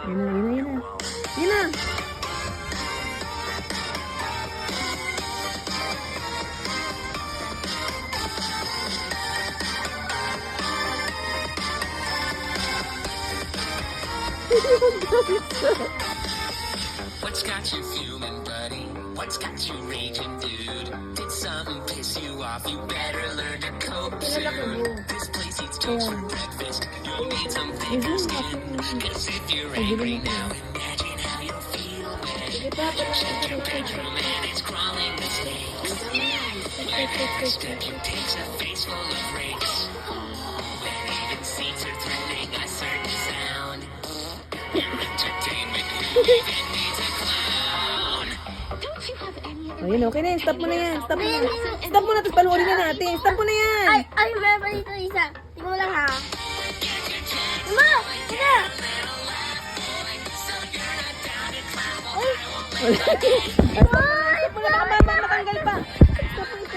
Yun na, yun na, yun na. Yun na. What's got you fuming, buddy? What's got you raging, dude? Did something piss you off? You better learn to cope soon. This place eats toast for breakfast. You'll need some thicker skin. Cause if you're angry now, imagine how you'll feel when you check your bedroom and it's crawling with snakes. When every step you take's a face full of rakes. When even seats are threatening a certain sound. Your entertainment even needs a clown. Don't you have any other Ayun, okay na yan. Stop mo na yan. Stop mo na. Stop mo na, tapos panuorin na natin. Stop mo na yan. Ay, meron pa dito isa. Tingnan mo lang ha. Mama! Teka! Wala.